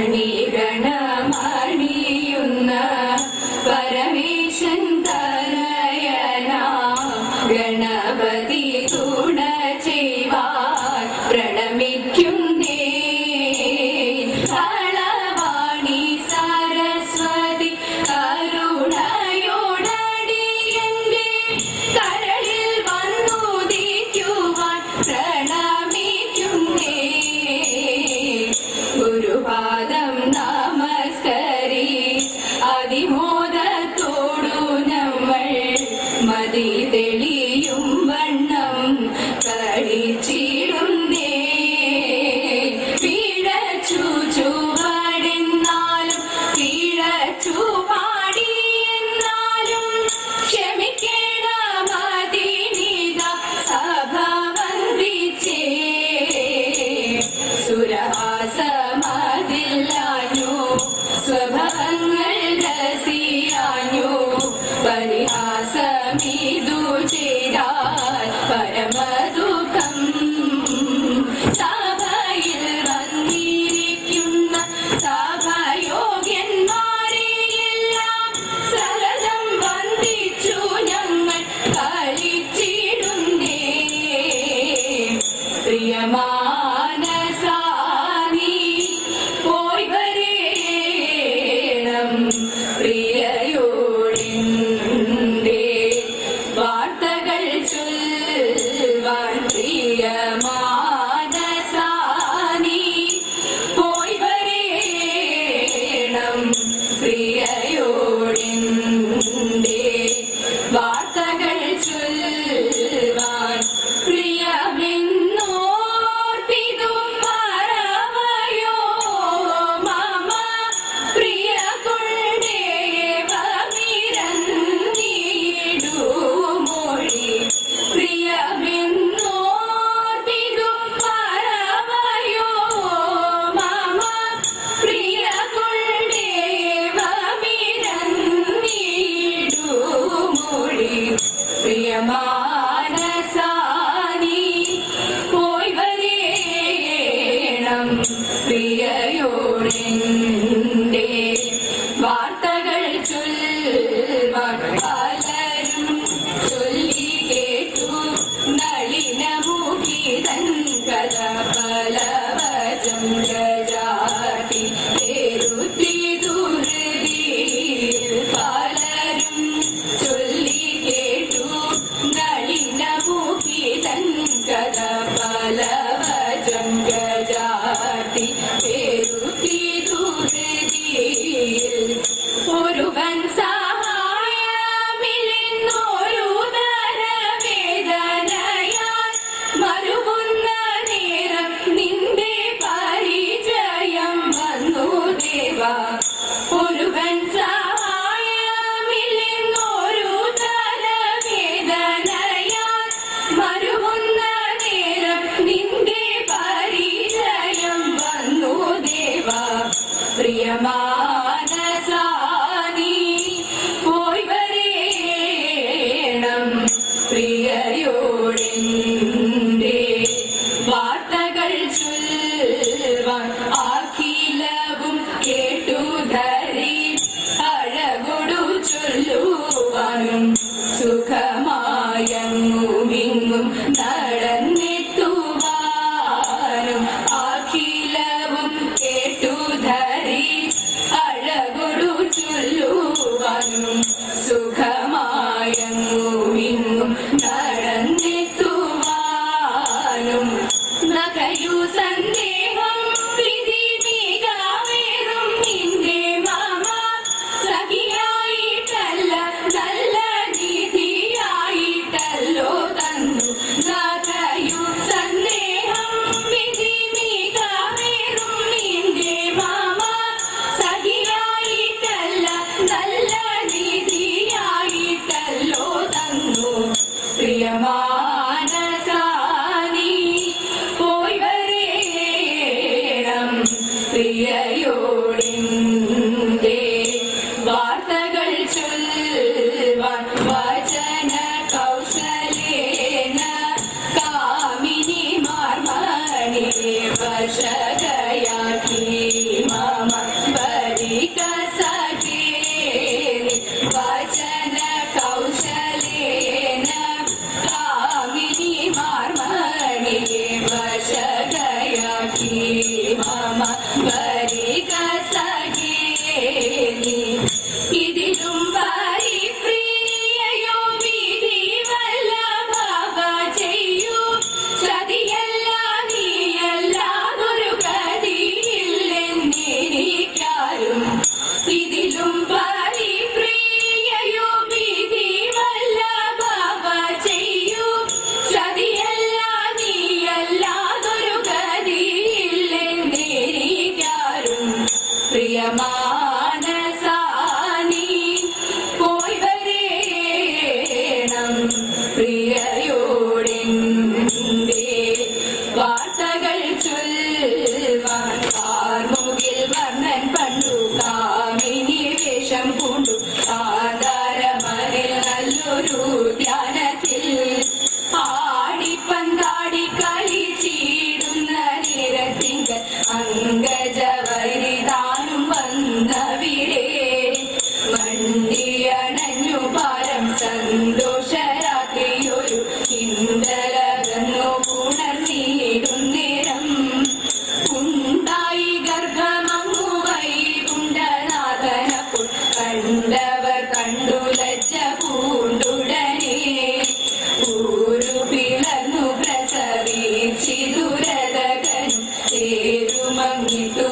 മണിഗണമണിയുന്ന പരമേശൻ തനയന ഗണപതി തുണ ചെയ്വാൻ പ്രണമിക്കുന്നേ. കളവാണി സരസ്വതി കരുണയോടടിയന്റെ കരളിൽ വന്നുദിക്കുവാൻ പ്രണമിക്കുന്നേ. ഗുരുപാദം നമസ്കരി അതിമോദത്തോടു നമ്മൾ മതി തെളിയും വണ്ണം കളിച്ചിടുന്നേ. പിഴച്ചു ചുവടെന്നാലും പിഴച്ചു പാടിയെന്നാലും ക്ഷമിക്കേണമതിനിത സഭ വന്ദിച്ചേ. സുരഹാസമതില്ലാഞ്ഞു സ്വഭവങ്ങൾ രസിയാഞ്ഞു പരിഹാസമിതു ചെയ്താൽ പരമദുഃഖം. സഭയിൽ വന്നിരിക്കുന്ന സഭയോഗ്യന്മാരെയെല്ലാം സരളം വന്ദിച്ചു ഞങ്ങൾ കളിച്ചിടുന്നേ. പ്രിയമാനസാനി പോയി വരേണം പ്രിയയോടിന്റെ വാർത്തകൾ ചൊല്ലുവാൻ. പ്രിയമാനസാനി പോയി വരേണം പ്രിയയോടിന്റെ വാർത്തകൾ ചൊല്ലുവാൻ. പ്രിയമെന്നോർപ്പിതു പറവയോ മമ പ്രിയ കൊണ്ടേവമിരന്നിടു മൊഴി. പ്രിയമെന്നോർപ്പിതു പറവയോ മമ പ്രിയ കൊണ്ടേവമിരന്നിടു മൊഴി. പ്രിയമാനസാനി പോയി വരേണം പ്രിയയോടിന്റെ വാർത്തകൾ ചൊല്ലുവാൻ. പലരും ചൊല്ലി കേട്ടു നളിനമുഖിതൻ കഥ പലവചം ജാതി പേരുത്തി ദുർദിയിൽ. പലരും ചൊല്ലി കേട്ടു നളിനമുഖിതൻ കഥ പലവചം ജാതി മമ വരിക സഖേ നീ ഇതിലും പരിപ്രിയയോ വിധി വല്ലഭ ചെയ്യൂ ചതിയല്ല നീയല്ലാതൊരു ഗതിയില്ലെന്നിരിക്കാരും ഇതിലും പരിപ്രിയയോ വിധി വല്ലഭ ചെയ്യൂ ചതിയല്ല നീയല്ലാതൊരു ഗതിയില്ലെന്നിരിക്കാരും പ്രിയമാനസാനി പോയി വരേണം പ്രിയയോടെന്റെ വാർത്തകൾ ചൊല്ലുവാൻ കാർമുകിൽ വർണ്ണൻ പണ്ടു കാമിനി വേഷം കൊണ്ടു ആധാരമനിൽ നല്ലൊരു ധ്യാനത്തിൽ ആടിപ്പന്താടി കളിച്ചിടുന്ന നിരത്തിങ്കൽ അങ്കജവരിതാനും വന്നവിടെ മണ്ടിയണഞ്ഞു പാരം സന്തോഷരാത്രിയൊരു കിണ്ടലകന്നു പുണർന്നിടുന്നേരം ഉണ്ടായി ഗർഭമങ്ങു വൈകുണ്ഠനാഥനപ്പോൾ കണ്ടവർ കണ്ടു ലജ്ജ പൂണ്ടുടനെ ൂരു പിളർന്നു പ്രസവിച്ചിതുരതകനും തേരുമങ്ങിട്ടു